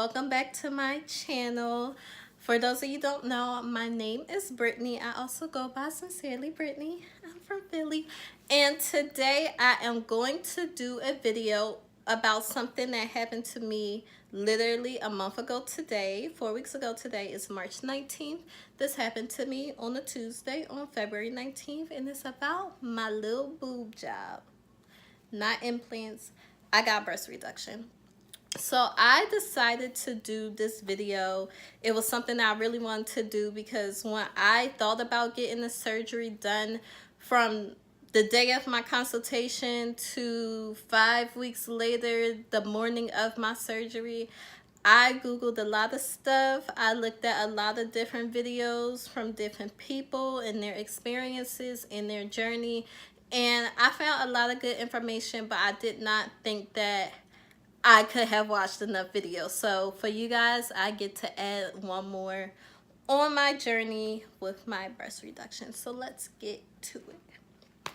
welcome back to my channel. For those of you who don't know, my name is Brittany. I also go by Sincerely Brittany. I'm from Philly, and today I am going to do a video about something that happened to me literally a month ago today. 4 weeks ago today is March 19th. This happened to me on a Tuesday on February 19th, and it's about my little boob job. Not implants. I got breast reduction. So I decided to do this video. It was something I really wanted to do because when I thought about getting the surgery done, from the day of my consultation to 5 weeks later, the morning of my surgery, I Googled a lot of stuff. I looked at a lot of different videos from different people and their experiences and their journey. And I found a lot of good information, but I did not think that I could have watched enough videos. So for you guys, I get to add one more on my journey with my breast reduction. So let's get to it.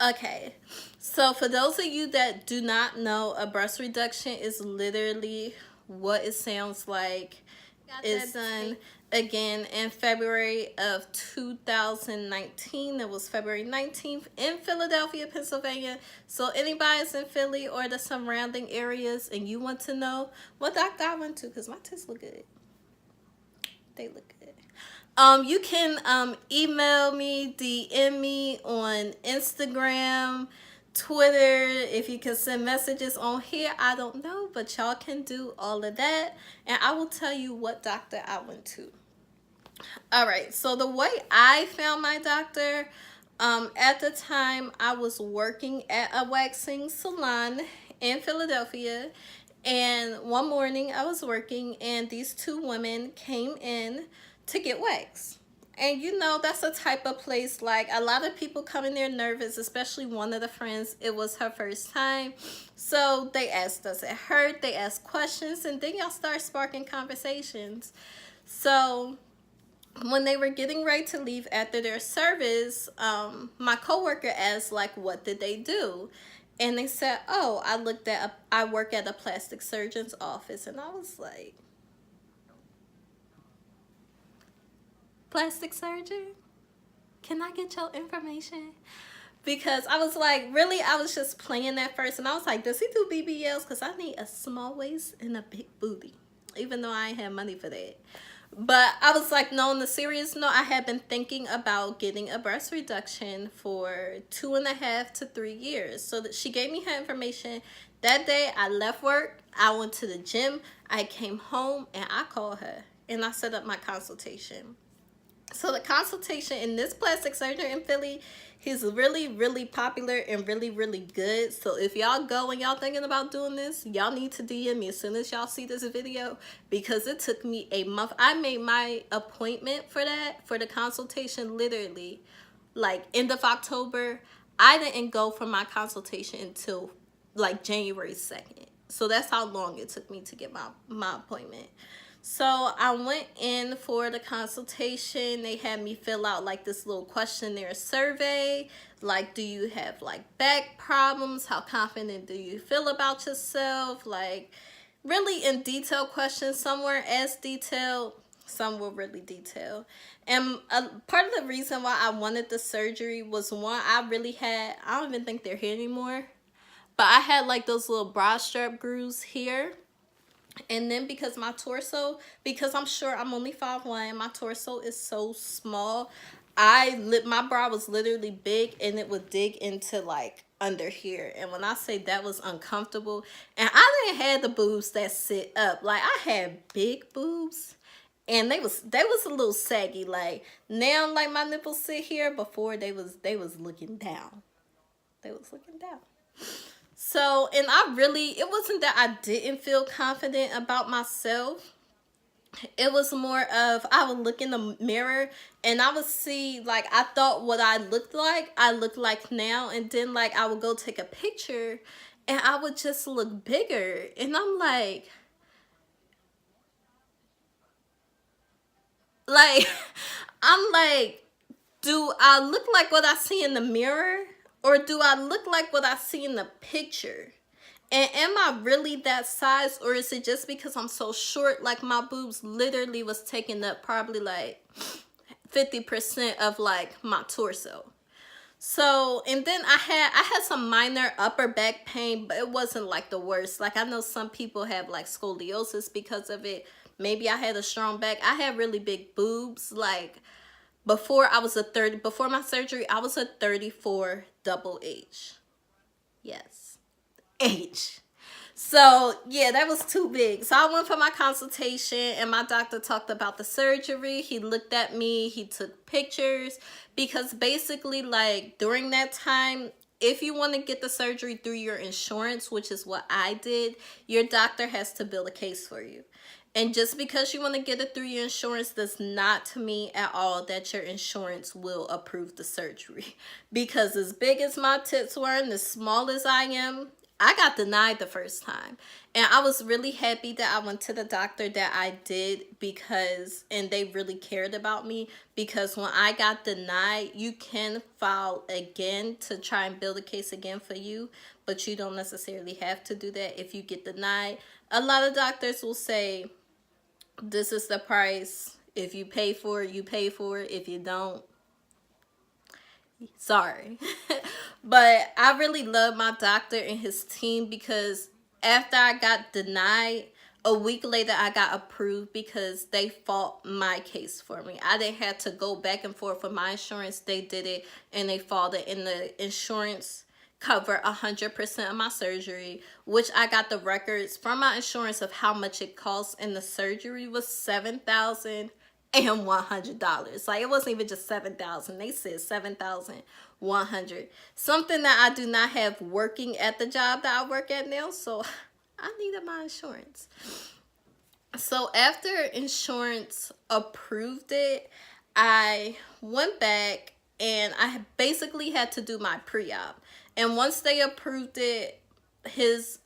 Okay, so for those of you that do not know, a breast reduction is literally what it sounds like. It's done again in February of 2019. It was February 19th in Philadelphia, Pennsylvania. So anybody that's in Philly or the surrounding areas and you want to know what doctor I went to, because my tits look good. They look good. You can email me, DM me on Instagram, Twitter. If you can send messages on here, I don't know, but y'all can do all of that, and I will tell you what doctor I went to. All right, so the way I found my doctor, at the time I was working at a waxing salon in Philadelphia, and one morning I was working and these two women came in to get waxed. And you know, that's a type of place, like a lot of people come in there nervous, especially one of the friends. It was her first time. So they asked, does it hurt? They asked questions, and then y'all start sparking conversations. So when they were getting ready to leave after their service, my coworker asked, like, what did they do? And they said, oh, I work at a plastic surgeon's office. And I was like, plastic surgeon? Can I get your information? Because I was like, really, I was just playing at first. And I was like, does he do BBLs? Because I need a small waist and a big booty, even though I ain't have money for that. But I was like, no, on the serious note, I had been thinking about getting a breast reduction for 2.5 to 3 years. So that she gave me her information. That day I left work, I went to the gym, I came home, and I called her and I set up my consultation. So the consultation in this plastic surgeon in Philly, he's really, really popular and really, really good. So if y'all go and y'all thinking about doing this, y'all need to DM me as soon as y'all see this video, because it took me a month. I made my appointment for that, for the consultation, literally like end of October. I didn't go for my consultation until like January 2nd. So that's how long it took me to get my appointment. So I went in for the consultation. They had me fill out like this little questionnaire survey. Like, do you have like back problems? How confident do you feel about yourself? Like, really in detail questions. Some weren't as detailed, some were really detailed. And part of the reason why I wanted the surgery was, one, I don't even think they're here anymore, but I had like those little bra strap grooves here. And then because my torso, because I'm sure I'm only 5'1", my torso is so small, my bra was literally big and it would dig into like under here. And when I say that was uncomfortable, and I didn't have the boobs that sit up, like I had big boobs and they was a little saggy. Like now, like my nipples sit here, before they was looking down. They was looking down. So, and it wasn't that I didn't feel confident about myself. It was more of, I would look in the mirror and I would see, like, I thought what I looked like now. And then, like, I would go take a picture and I would just look bigger. And I'm like, I'm like, do I look like what I see in the mirror? Or do I look like what I see in the picture? And am I really that size, or is it just because I'm so short? Like my boobs literally was taking up probably like 50% of like my torso. So, and then I had some minor upper back pain, but it wasn't like the worst. Like I know some people have like scoliosis because of it. Maybe I had a strong back. I had really big boobs. Like before my surgery, I was a 34 double H. Yes. H. So yeah, that was too big. So I went for my consultation and my doctor talked about the surgery. He looked at me, he took pictures, because basically like during that time, if you want to get the surgery through your insurance, which is what I did, your doctor has to build a case for you. And just because you want to get it through your insurance does not to me at all that your insurance will approve the surgery. Because as big as my tits were and as small as I am, I got denied the first time. And I was really happy that I went to the doctor that I did, because, and they really cared about me, because when I got denied, you can file again to try and build a case again for you, but you don't necessarily have to do that if you get denied. A lot of doctors will say, this is the price. If you pay for it, you pay for it. If you don't, sorry. But I really love my doctor and his team, because after I got denied, a week later I got approved because they fought my case for me. I didn't have to go back and forth with my insurance. They did it and they fought it, and the insurance cover 100% of my surgery, which I got the records from my insurance of how much it costs, and the surgery was $7,100. Like it wasn't even just 7,000. They said 7,100. Something that I do not have working at the job that I work at now, so I needed my insurance. So after insurance approved it, I went back and I basically had to do my pre-op. And once they approved it, his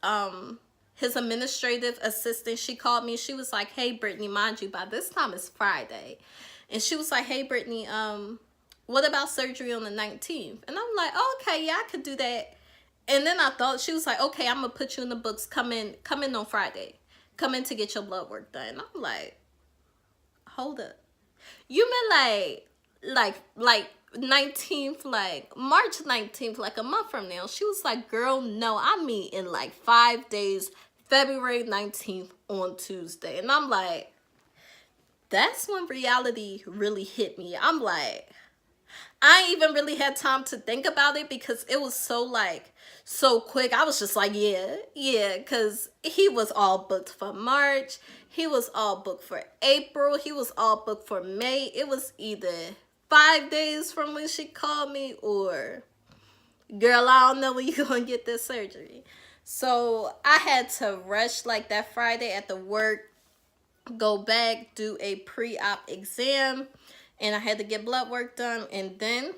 administrative assistant, she called me. She was like, "Hey, Brittany, mind you, by this time it's Friday." And she was like, "Hey, Brittany, what about surgery on the 19th?" And I'm like, oh, "Okay, yeah, I could do that." And then I thought, she was like, "Okay, I'm gonna put you in the books. Come in on Friday. Come in to get your blood work done." And I'm like, hold up. You mean like 19th, like March 19th, like a month from now? She was like, "Girl, no, I mean in like 5 days, February 19th on Tuesday." And I'm like, that's when reality really hit me. I'm like, I ain't even really had time to think about it, because it was so quick. I was just like, yeah, because he was all booked for March. He was all booked for April. He was all booked for May. It was either 5 days from when she called me, or, "Girl, I don't know when you're going to get this surgery." So I had to rush like that Friday at the work, go back, do a pre-op exam, and I had to get blood work done. And then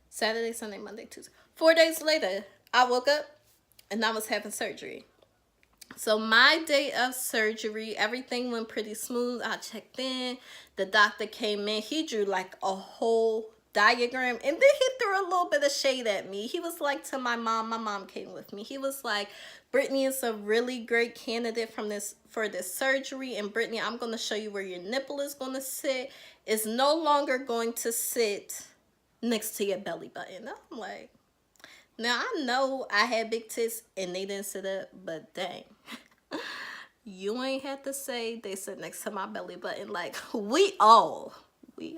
Saturday, Sunday, Monday, Tuesday, 4 days later, I woke up and I was having surgery. So my day of surgery, everything went pretty smooth. I checked in. The doctor came in. He drew like a whole diagram, and then he threw a little bit of shade at me. He was like, to my mom came with me. He was like, "Brittany is a really great candidate for this surgery, and Brittany, I'm going to show you where your nipple is going to sit. It's no longer going to sit next to your belly button." I'm like, now I know I had big tits and they didn't sit up, but dang. You ain't had to say they sit next to my belly button. Like, we all knew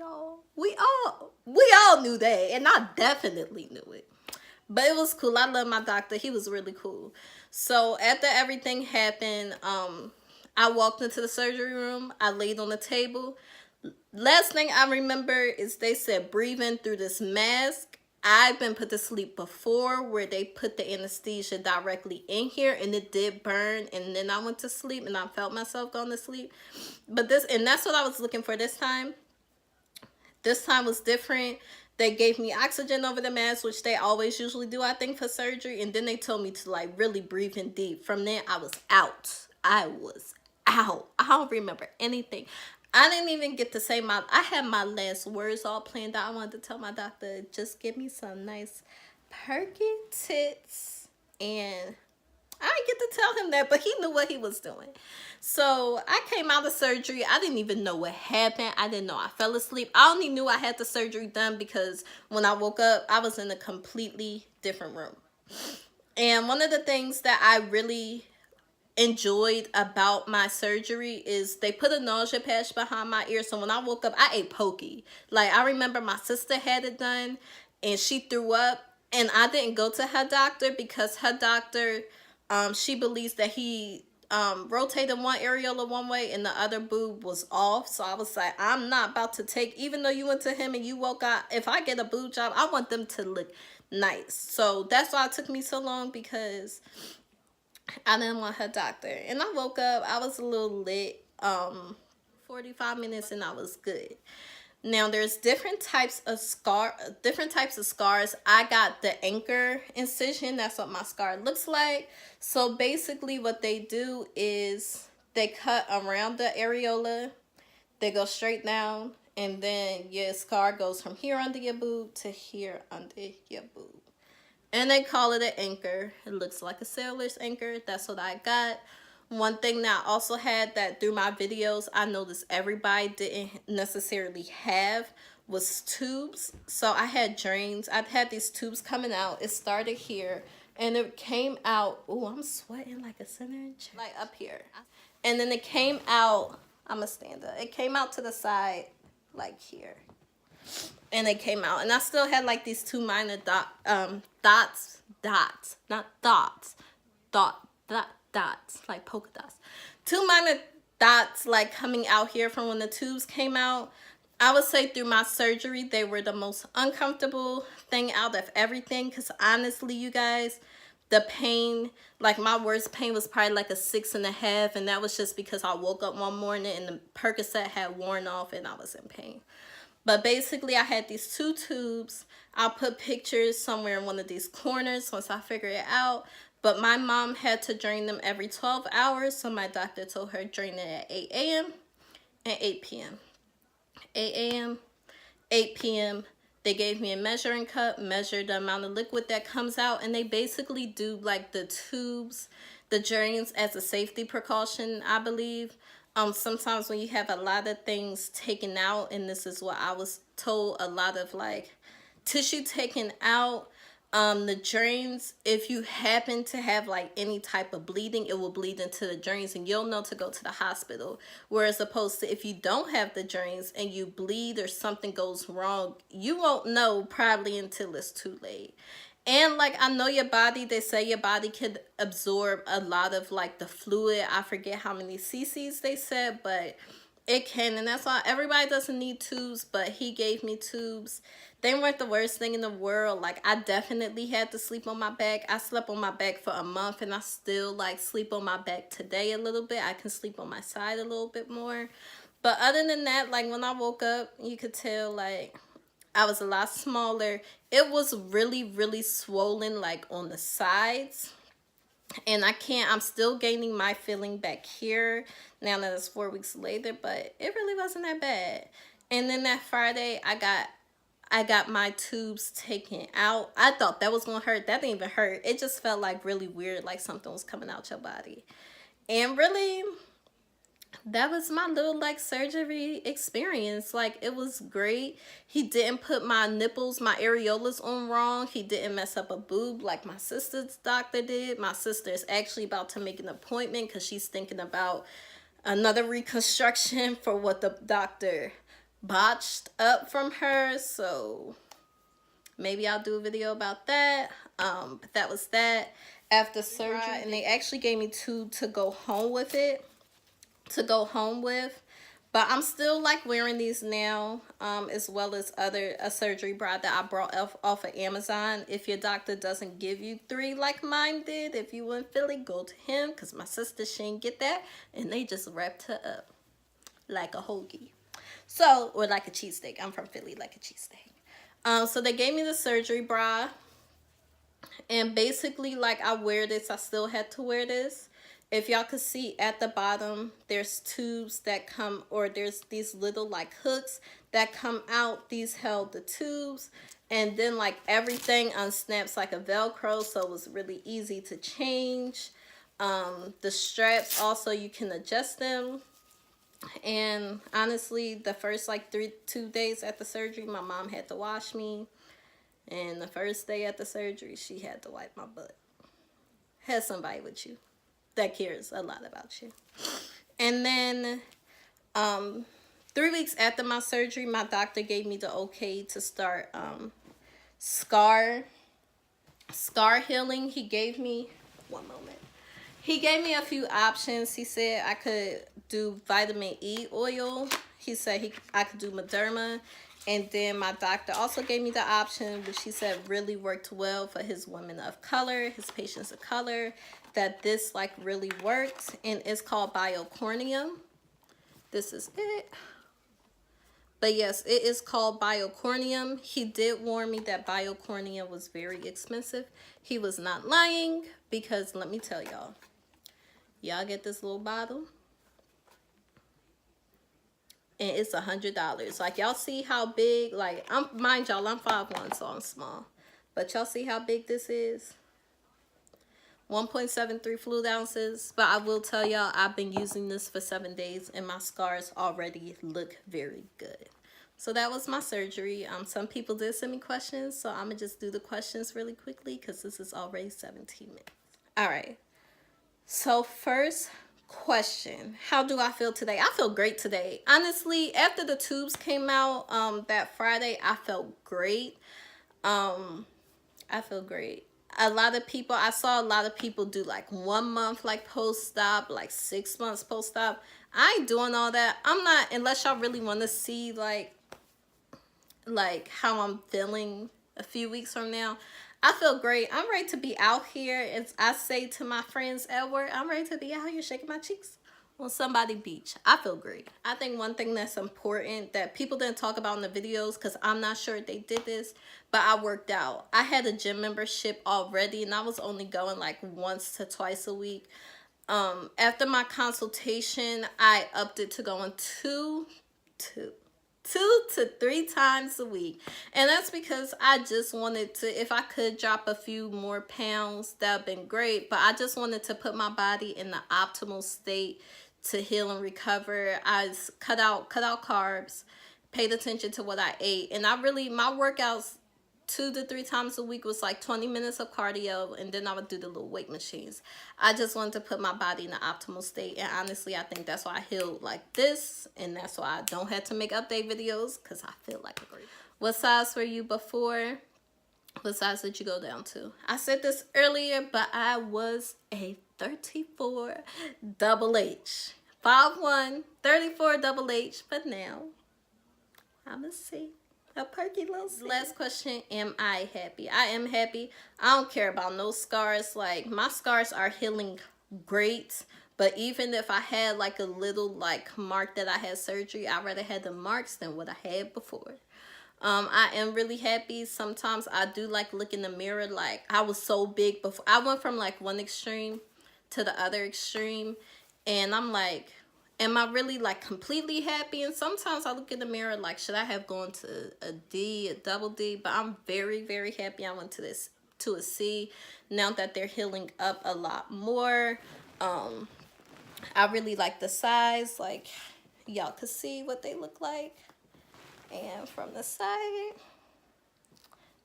that, and I definitely knew it. But it was cool. I love my doctor. He was really cool. So after everything happened, I walked into the surgery room. I laid on the table. Last thing I remember is they said, "Breathe in through this mask." I've been put to sleep before where they put the anesthesia directly in here, and it did burn, and then I went to sleep and I felt myself going to sleep. But that's what I was looking for this time. This time was different. They gave me oxygen over the mask, which they always usually do, I think, for surgery. And then they told me to like really breathe in deep. From there, I was out. I don't remember anything. I didn't even get to say I had my last words all planned out. I wanted to tell my doctor, just give me some nice perky tits and I didn't get to tell him that, but he knew what he was doing. So I came out of surgery. I didn't even know what happened. I didn't know I fell asleep. I only knew I had the surgery done because when I woke up, I was in a completely different room. And one of the things that I really enjoyed about my surgery is they put a nausea patch behind my ear. So when I woke up, I ate pokey. Like, I remember my sister had it done and she threw up, and I didn't go to her doctor because her doctor, she believes that he rotated one areola one way and the other boob was off. So I was like, I'm not about to take, even though you went to him and you woke up, if I get a boob job, I want them to look nice. So that's why it took me so long, because I didn't want her doctor. And I woke up, I was a little lit, 45 minutes and I was good. Now there's different types of scars. I got the anchor incision. That's what my scar looks like. So basically what they do is they cut around the areola, they go straight down, and then your scar goes from here under your boob to here under your boob. And they call it an anchor. It looks like a sailor's anchor. That's what I got. One thing that I also had that through my videos, I noticed everybody didn't necessarily have, was tubes. So I had drains. I've had these tubes coming out. It started here and it came out. Oh, I'm sweating like a sinner. Like up here. And then it came out. I'm going to stand up. It came out to the side like here. And it came out. And I still had like these two minor dots, like polka dots. Two minor dots like coming out here from when the tubes came out. I would say through my surgery, they were the most uncomfortable thing out of everything. Because honestly, you guys, the pain, like my worst pain was probably like a 6.5. And that was just because I woke up one morning and the Percocet had worn off and I was in pain. But basically, I had these two tubes. I'll put pictures somewhere in one of these corners once I figure it out. But my mom had to drain them every 12 hours. So my doctor told her drain it at 8 a.m. and 8 p.m. 8 a.m., 8 p.m. They gave me a measuring cup, measured the amount of liquid that comes out. And they basically do like the tubes, the drains as a safety precaution, I believe. Sometimes when you have a lot of things taken out, and this is what I was told, a lot of like tissue taken out, the drains, if you happen to have like any type of bleeding, it will bleed into the drains and you'll know to go to the hospital. Whereas opposed to if you don't have the drains and you bleed or something goes wrong, you won't know probably until it's too late. And like, I know your body, they say your body can absorb a lot of like the fluid. I forget how many cc's they said, but it can. And that's why everybody doesn't need tubes, but he gave me tubes. They weren't the worst thing in the world. Like, I definitely had to sleep on my back. I slept on my back for a month and I still like sleep on my back today a little bit. I can sleep on my side a little bit more. But other than that, like when I woke up, you could tell like I was a lot smaller. It was really, really swollen like on the sides. And I'm still gaining my feeling back here now that it's 4 weeks later, but it really wasn't that bad. And then that Friday, I got my tubes taken out. I thought that was gonna hurt. That didn't even hurt. It just felt like really weird, like something was coming out your body. And really, that was my little like surgery experience. Like, it was great. He didn't put my nipples, my areolas on wrong. He didn't mess up a boob like my sister's doctor did. My sister is actually about to make an appointment because she's thinking about another reconstruction for what the doctor botched up from her. So maybe I'll do a video about that. But that was that after surgery. And they actually gave me two to go home with it. But I'm still like wearing these now, as well as a surgery bra that I brought off of Amazon. If your doctor doesn't give you 3 like mine did, if you in Philly, go to him, because my sister, she didn't get that, and they just wrapped her up like a hoagie. So, or like a cheesesteak. I'm from Philly, like a cheesesteak. So they gave me the surgery bra, and basically like I wear this, I still had to wear this. if y'all could see at the bottom, there's tubes that come, or there's these little like hooks that come out. These held the tubes, and then like everything unsnaps like a Velcro, so it was really easy to change. The straps also, you can adjust them. And honestly, the first like 2 days at the surgery, my mom had to wash me, and the first day at the surgery, she had to wipe my butt. Have somebody with you that cares a lot about you. And then 3 weeks after my surgery, my doctor gave me the okay to start scar healing. He gave me, one moment, he gave me a few options. He said I could do vitamin E oil. He said I could do Mederma. And then my doctor also gave me the option, which he said really worked well for his women of color, his patients of color, that this like really worked. And it's called biocornium. This is it. But yes, it is called biocornium. He did warn me that biocornium was very expensive. He was not lying, because let me tell y'all. Y'all get this little bottle, and it's $100. Like, y'all see how big, like, mind y'all, I'm 5'1", so I'm small. But y'all see how big this is? 1.73 fluid ounces. But I will tell y'all, I've been using this for 7 days, and my scars already look very good. So that was my surgery. Some people did send me questions, so I'm gonna just do the questions really quickly, because this is already 17 minutes. All right. So first question, how do I feel today? I feel great today. Honestly, after the tubes came out that Friday, I felt great. I feel great. I saw a lot of people do like 1 month like post-op, like 6 months post-op. I ain't doing all that. I'm not, unless y'all really want to see like how I'm feeling a few weeks from now. I feel great. I'm ready to be out here. As I say to my friends at work, I'm ready to be out here shaking my cheeks on somebody's beach. I feel great. I think one thing that's important that people didn't talk about in the videos, because I'm not sure if they did this, but I worked out. I had a gym membership already, and I was only going like once to twice a week. After my consultation, I upped it to going two to 3 times a week. And that's because I just wanted to, if I could drop a few more pounds, that would have been great. But I just wanted to put my body in the optimal state to heal and recover. I cut out carbs, paid attention to what I ate. And my workouts 2 to 3 times a week was like 20 minutes of cardio, and then I would do the little weight machines. I just wanted to put my body in the optimal state, and honestly, I think that's why I healed like this, and that's why I don't have to make update videos, because I feel like a great. What size were you before? What size did you go down to? I said this earlier, but I was a 34 double H. 5'1", 34 double H, but now I'm a C. A perky little C. Last question, am I happy? I am happy. I don't care about no scars. Like, my scars are healing great. But even if I had like a little like mark that I had surgery, I'd rather have the marks than what I had before. I am really happy. Sometimes I do like look in the mirror, like I was so big before. I went from like one extreme to the other extreme, and I'm like, am I really like completely happy? And sometimes I look in the mirror like, should I have gone to a D, a double D? But I'm very, very happy I went to a C. Now that they're healing up a lot more. I really like the size. Like, y'all could see what they look like. And from the side,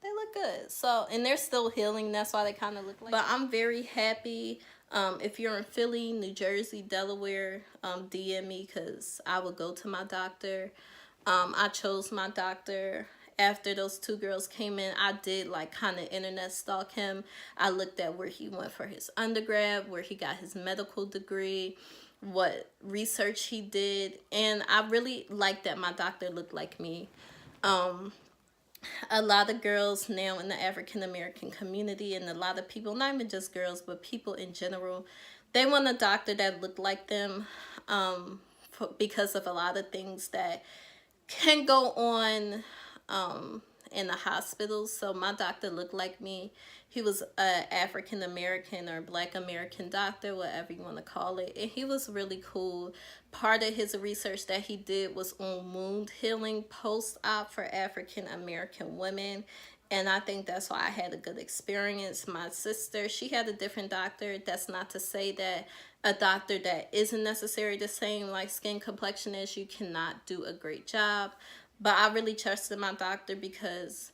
they look good. So, and they're still healing. That's why they kind of look like. But I'm very happy. If you're in Philly, New Jersey, Delaware, DM me, because I will go to my doctor. I chose my doctor after those 2 girls came in. I did like kind of internet stalk him. I looked at where he went for his undergrad, where he got his medical degree, what research he did, and I really like that my doctor looked like me. A lot of girls now in the African American community, and a lot of people, not even just girls, but people in general, they want a doctor that looked like them, because of a lot of things that can go on in the hospital. So my doctor looked like me. He was a African American or Black American doctor, whatever you want to call it. And he was really cool. Part of his research that he did was on wound healing post-op for African American women. And I think that's why I had a good experience. My sister, she had a different doctor. That's not to say that a doctor that isn't necessarily the same like skin complexion as you cannot do a great job. But I really trusted my doctor because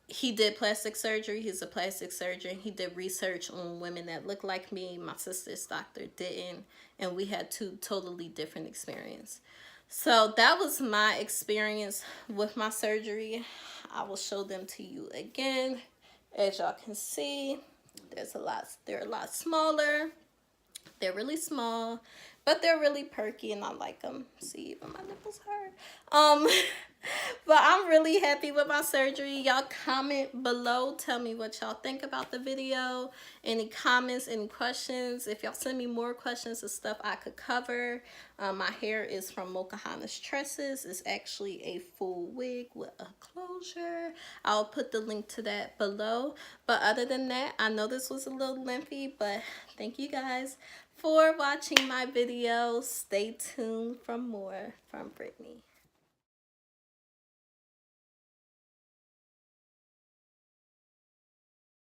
he did plastic surgery. He's a plastic surgeon. He did research on women that look like me. My sister's doctor didn't. And we had two totally different experiences. So that was my experience with my surgery. I will show them to you again. As y'all can see, they're a lot smaller. They're really small, but they're really perky and I like them. See, even my nipples hurt. But I'm really happy with my surgery. Y'all comment below. Tell me what y'all think about the video. Any comments, any questions. If y'all send me more questions of stuff I could cover. My hair is from Mokahana's Tresses. It's actually a full wig with a closure. I'll put the link to that below. But other than that, I know this was a little lengthy, but thank you guys for watching my video. Stay tuned for more from Brittany.